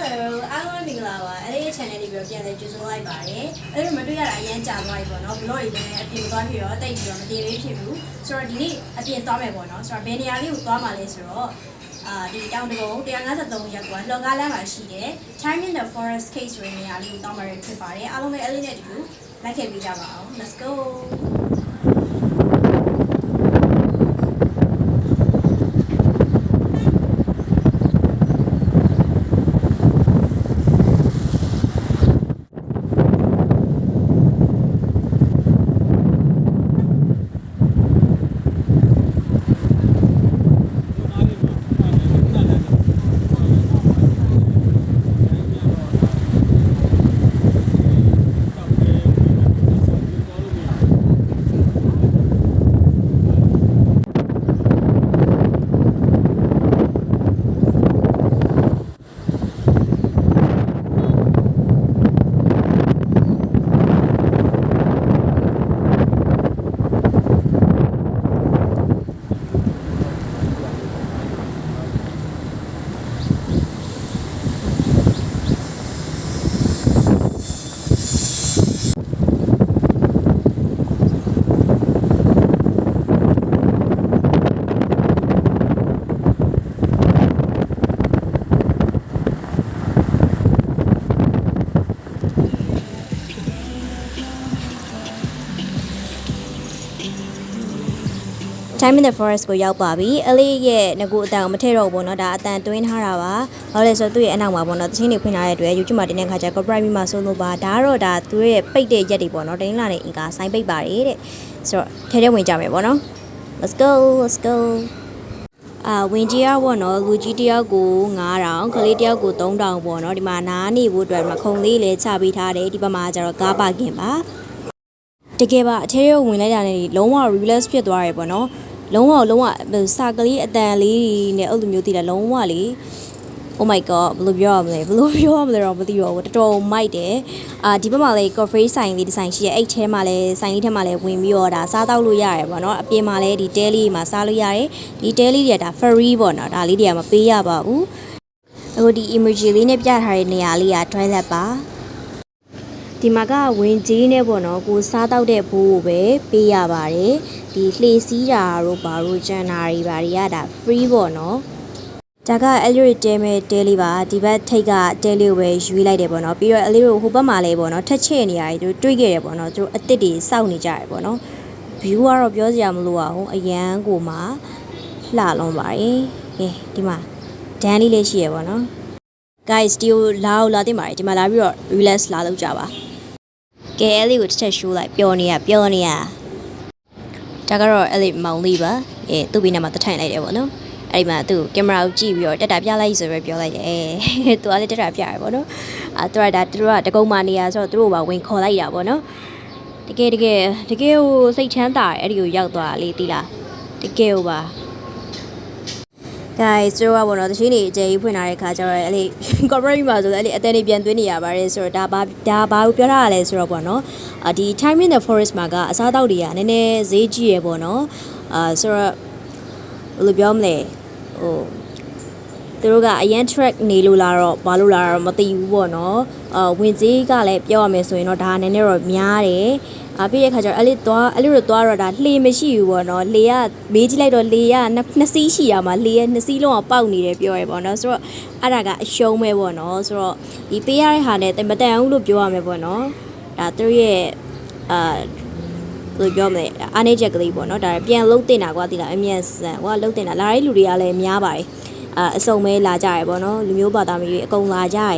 Hello အားလုံးမင်္ဂလာပါအဲ့ဒီ channel လေးပြီးတော့ပြန်လဲကြိုဆိုလိုက်ပါတယ်အဲ့ဒီမတွေ့ရတာအရင်ကြာသွားပြီပေါ့နော်ဘလော့တွေလည်းအပြင်သွားပြီးတော့တိတ်ပြီးတော့မတည်လေးဖြစ်ဘူးဆိုတော့ဒီနေ့အပြင်သွားမယ်ပေါ့နော်ဆိုတော့ဘယ်နေရာလေးကိုသွားမှာလဲဆိုတော့ဒီတောင်တကုန်း153ရပ်ကွာလော်ကားလမ်းမှာရှိတဲ့ Time in the Forest Case ဆိုတဲ့နေရာလေးကိုသွားမှာဖြစ်ပါတယ်အားလုံးပဲအဲ့လေးနဲ့တူလိုက်ခဲ့ပြီးကြပါအောင် Let's go Time in the Forest ကိုရောက်ပါပြီ။အဲ့လေးရဲ့ငကူအတန်ကိုမထည့်တော့ဘူးเนาะဒါအတန်တွင်းထားတာပါ။ဘာလို့လဲဆိုတော့သူ့ရဲ့အနောက်မှာပေါ့เนาะတချင်းတွေဖွင့်ထားတဲ့အတွက် YouTube မှာတင်တဲ့ခါကျ copyright မိမှာဆိုလို့ပါဒါကတော့ဒါသူရဲ့ပိတ်တဲ့ရက်တွေပေါ့เนาะတင်းလာနေအင်္ဂါဆိုင်းပိတ်ပါတယ်တဲ့။ဆိုတော့ထဲဝင်ကြမယ်ပေါ့เนาะ Let's go let's go ဝင်ကြီးရပေါ့เนาะလူကြီးတယောက်ကို9000ကလေးတယောက်ကို3000ပေါ့เนาะဒီမှာနားနေဖို့အတွက်မခုံလေးလည်းချပေးထားတယ်ဒီဘက်မှာကျတော့ကားပါကင်ပါတကယ်ပါအထဲရောဝင်လိုက်တာနဲ့လုံးဝ relax ဖြစ်သွားရပေါ့เนาะလုံးဝစာကလေးအတန်လေးနဲ့အဲ့လိုမျိုးတည်တာလုံးဝလေ Oh my god ဘယ်လိုပြောရမလဲတော့မသိတော့ဘူးတော်တော်မိုက်တယ်ဒီဘက်မှာလေ coffee ဆိုင်လေးဒီဆိုင်ရှိရဲ့အဲ့ထဲမှာလေဆိုင်လေးထဲမှာလေဝင်ပြီးတော့ဒါစားတောက်လို့ရတယ်ပေါ့နော်အပြင်မှာလေဒီတဲလေးမှာစားလို့ရတယ်ဒီတဲလေးတွေကဒါ free ပေါ့နော်ဒါလေးတွေကမပေးရပါဘူးအခုဒီ emoji လေးနဲ့ပြထားတဲ့နေရာလေးက toilet ပါဒီမှာကဝင်ကြီးနဲ့ပေါ့နော်ကိုစားတောက်တဲ့ဘိုးကိုပဲပေးရပါတယ်ဒီလှေစီးတာတို့ဘာလို့ကျန်တာတွေဘာတွေကဒါ free ပေါ့နော်ဒါကအဲ့လိုတဲမဲ့တဲလေးပါဒီဘက်ထိတ်ကတဲလေးကိုပဲရွေးလိုက်တယ်ပေါ့နော်ပြီးတော့အဲ့လေးတို့ဟိုဘက်မှာလည်းပေါ့နော်ထက်ချဲ့နေရတယ်တို့တွေးခဲ့တယ်ပေါ့နော်တို့အစ်စ်တွေစောက်နေကြတယ်ပေါ့နော် view ကတော့ပြောစရာမလိုအောင်အရန်ကိုမှလှလုံးပါတယ်ကဲဒီမှာဒန်းလေးရှိရပေါ့နော် guys ဒီကိုလာတင်ပါတယ်ဒီမှာလာပြီးတော့ relax လာလုပ်ကြပါကဲအဲ့လေးကိုတစ်ချက်ရှိုးလိုက်ပျော်နေရဒါကတော့အဲ့လေးမောင်လေးပါသူ့ဘေးနားမှာတထိုင်လိုက်တယ်ပေါ့နော်အဲ့ဒီမှာသူ့ကင်မရာကိုကြည့်ပြီးတော့တက်တာပြလိုက်ဆိုပဲပြောလိုက်တယ်သူကလည်းတက်တာပြရပေါ့နော်သူကတကုံမာနေရဆိုတော့သူတို့ကဝင်ခေါ်လိုက်တာပေါ့နော်တကယ်ကိုစိတ်ချမ်းသာအဲ့ဒီကိုရောက်သွားလေတီးလားတကယ်ပါguys ဆိုတော့ဘောနော်တချင်းနေအကျယ်ကြီးဖွင့်ထားတဲ့ခါကျတော့အဲ့လေ corporate မှာဆိုတော့အဲ့လေအတန်းတွေပြန်သွင်းနေရပါတယ်ဆိုတော့ဒါဘာကိုပြောထားရလဲဆိုတော့ဘောနော်ဒီ Time in the Forest မှာကအစားအသောက်တွေကနည်းနည်းဈေးကြီးရယ်ပေါ့နော်ဆိုတော့ဘယ်လိုပြောမလဲသူတို့ကအရန် track နေလို့လာတော့ဘာလို့လာတော့မသိဘူးပေါ့နော်ဝင်ကြီးကလည်းပြောရမယ်ဆိုရင်တော့ဒါနည်းနည်းတော့များတယ်ပြီးတဲ့ခါကျတော့အဲ့လိုတော့ဒါလှေမရှိဘူးပေါ့နော်လှေကမေးကြည့်လိုက်တော့လှေကနှစ်စီးရှိရမှာလှေကနှစ်စီးလုံးကပေါက်နေတယ်ပြောရဲပေါ့နော်ဆိုတော့အဲ့ဒါကအရှုံးပဲပေါ့နော်ဆိုတော့ဒီပေးရတဲ့ဟာနဲ့မတန်ဘူးလို့ပြောရမယ်ပေါ့နော်ဒါသူရဲ့ဘယ်လိုပြောမလဲအားနေချက်ကလေးပေါ့နော်ဒါပြန်လုံးတင်တာကွာဒီလားအမြန်ဆန်ကွာလုံးတင်တာလာတဲ့လူတွေကလည်းများပါတယ်အစုံမဲလာကြရပေါ့နော်လူမျိုးဘာသာမျိုးအကုန်လာကြရ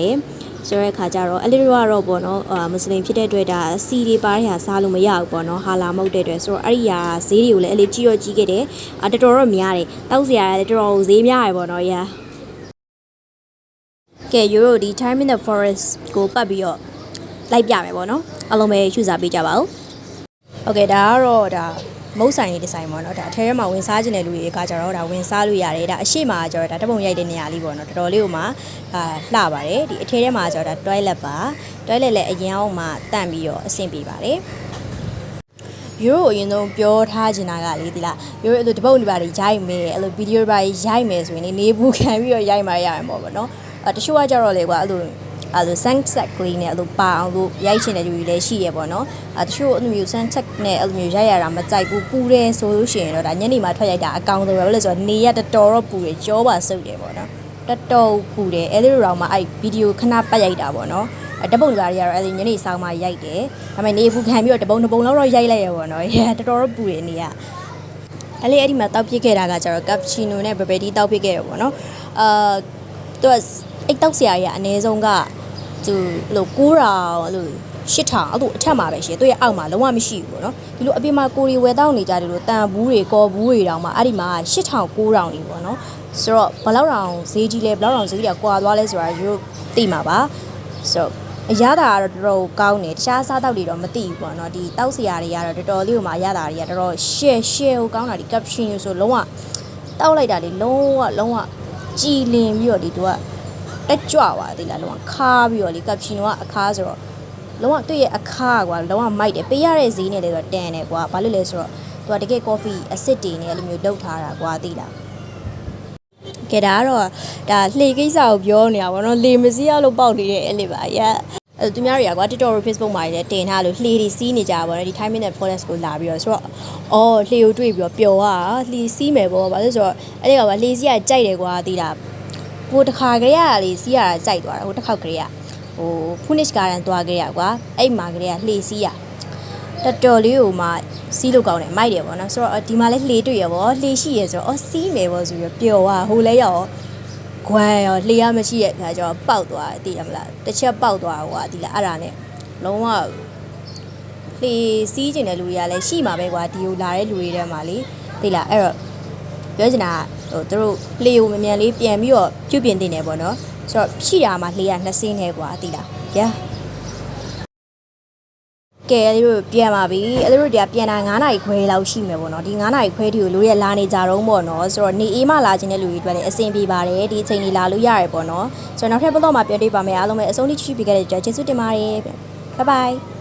ဆိုတဲ့ခါကျတော့အဲ့လိုကတော့ပေါ့နော်မွတ်စလင်ဖြစ်တဲ့အတွက်ဒါစီတွေပါတဲ့ဟာစားလို့မရဘူးပေါ့နော်ဟာလာမဟုတ်တဲ့အတွက်ဆိုတော့အဲ့ဒီဟာဈေးတွေကိုလည်းအဲ့လိုကြီးခဲ့တယ်တော်တော်များတယ်တောက်စရာလည်းတော်တော်ဈေးများရပေါ့နော်ရာကဲယူရိုဒီ Time in the Forest ကိုပတ်ပြီးတော့လိုက်ပြမယ်ပေါ့နော်အားလုံးပဲရှုစားပေးကြပါဦးโอเคဒါကတော့ဒါမုတ်ဆိုင်လေးဒီဇိုင်းပေါ့နော်ဒါအထဲထဲမှာဝင်စားခြင်းတဲ့လူတွေကကြတော့ဒါဝင်စားလို့ရတယ်ဒါအရှိမှာကျတော့ဒါတပုံရိုက်တဲ့နေရာလေးပေါ့နော်တော်တော်လေးကိုမှလှပါတယ်ဒီအထဲထဲမှာကျတော့ဒါ toilet ပါ toilet လည်းအရင်အောင်မှတန့်ပြီးတော့အဆင်ပြေပါတယ်ယူရိုအရင်ဆုံးပြောထားချင်တာကလေဒီလားယူရိုအဲ့လိုတပုတ်တွေပါရိုက်မယ်အဲ့လိုဗီဒီယိုတွေပါရိုက်မယ်ဆိုရင်နေဘူးခံပြီးတော့ရိုက်မှရမှာပေါ့နော် တချို့ကကြတော့လေကွာအဲ့လို sunset ကလေးနဲ့အဲ့လိုပါအောင်လို့ရိုက်ချင်တဲ့လူတွေလည်းရှိရပေါ့နော်တချို့အဲ့လိုမျိုး sunset နဲ့အဲ့လိုမျိုးရိုက်ရတာမကြိုက်ဘူးပူတယ်ဆိုလို့ရှိရင်တော့ဒါညနေမှာထွက်ရိုက်တာအကောင်းဆုံးပဲလို့ဆိုတော့နေရတော်တော့ပူတယ်ကြောပါစုပ်တယ်ပေါ့နော်တော်ပူတယ်အဲ့လိုတော့မှအဲ့ဗီဒီယိုခဏပတ်ရိုက်တာပေါ့နော်တပုံတွေကတော့အဲ့ဒီညနေဆောင်မှရိုက်တယ်ဒါပေမဲ့နေဘူးခံပြီးတော့တပုံလောက်တော့ရိုက်လိုက်ရပေါ့နော်တော်တော်ပူတယ်နေရအဲ့ဒီမှာတောက်ပြစ်ခဲ့တာကကျတော့ cappuccino နဲ့ bubble တောက်ပြစ်ခဲ့ရပေါ့နော်သူကအိတ်တောက်ဆရာကြီးကအနည်းဆုံးကသူလို့9000လို့8000အဲ့လိုအထက်မှာပဲရှိတယ်သူရဲ့အောက်မှာလုံးဝမရှိဘူးပေါ့နော်ဒီလိုအပြင်မှာကိုရီဝယ်တောက်နေကြတယ်လို့တန်ဘူးတွေကော်ဘူးတွေတောင်မှအဲ့ဒီမှာ8000 9000နေပေါ့နော်ဆိုတော့ဘယ်လောက်တောင်ဈေးကြီးလဲဘယ်လောက်တောင်ဈေးကြီးကွာသွားလဲဆိုတာရိုးသိမှာပါဆိုတော့အရသာကတော့တော်တော်ကောင်းတယ်တခြားစားတောက်တွေတော့မသိဘူးပေါ့နော်ဒီတောက်စရာတွေကတော့တော်တော်လေးကိုမှအရသာတွေကတော်တော်ရှယ်ကိုကောင်းတာဒီ cappuccino ဆိုလုံးဝတောက်လိုက်တာလေလုံးဝကြည်လင်ပြီးတော့ဒီသူကတက်ကြွပါသေးလားလုံးဝခါပြီးတော့လေ cappuccino ကအခါဆိုတော့လုံးဝသူ့ရဲ့အခါကွာလုံးဝမိုက်တယ်ပေးရတဲ့ဈေးနဲ့လေတော့တန်တယ်ကွာဘာလို့လဲဆိုတော့သူကတကယ် coffee acid တွေနဲ့အဲ့လိုမျိုးလုပ်ထားတာကွာသိလားကဲဒါကတော့ဒါလှေကိစ္စကိုပြောနေတာပေါ့နော်လေမစည်းရလို့ပေါက်နေတယ်အဲ့လေပါသူများတွေကကွာ TikTok နဲ့ Facebook မှာလည်းတင်ထားလို့လှေတွေစီးနေကြပါတော့ဒီ time minute forest ကိုလာပြီးတော့ဆိုတော့လှေကိုတွေ့ပြီးတော့ပျော်သွားလှေစီးမယ်ပေါ့ဘာလို့ဆိုတော့အဲ့ဒီကလှေစီးကကြိုက်တယ်ကွာသိလားဟိုတစ်ခါကလေးကလေစီးရတာကြိုက်သွားတာဟိုတစ်ခေါက်ကလေးကPunish Garden သွားကြရကွာအဲ့မှာကလေးကလှေစီးရတော်လေးကိုမှစီးလို့ကောင်းတယ်မိုက်တယ်ပေါ့နော်ဆိုတော့ဒီမှာလဲလှေတွေ့ရပေါ့လှေရှိရဆိုတော့စီးမယ်ပေါ့ဆိုပြီးပျော်သွားဟိုလဲရောခွဲရောလှေရမရှိရဲ့ခါကျတော့ပေါက်သွားသိရမလားတစ်ချက်ပေါက်သွားဟိုဒီလားအဲ့ဒါနဲ့လုံးဝလှေစီးကျင်တဲ့လူတွေကလည်းရှိမှာပဲကွာဒီကိုလာတဲ့လူတွေထဲမှာလေသိလားအဲ့တော့ပြောချင်တာဟိုသူတို့လှေကိုမြန်လေးပြန်ပြီးတော့ပြုပြင်တင်တယ်ပေါ့နော်ဆိုတော့ရှိတာမှလှေက2စင်းနဲ့ကွာသိလားကဲအဲ့လိုပြန်ပါပြီအဲ့လိုတွေကပြန်တာ9နာရီခွဲလောက်ရှိမယ်ပေါ့နော်ဒီ9နာရီခွဲတီကိုလူရဲ့လာနေကြတော့ပေါ့နော်ဆိုတော့နေအေးမှလာခြင်းတဲ့လူတွေအတွက်လည်းအဆင်ပြေပါတယ်ဒီအချိန်လေးလာလို့ရတယ်ပေါ့နော်ဆိုတော့နောက်ထပ်ဘလော့မှာပြန်တွေ့ပါမယ်အားလုံးပဲအဆုံးထိကြည့်ပြီးခဲ့တဲ့အတွက်ကျေးဇူးတင်ပါတယ်ဘိုင်ဘိုင်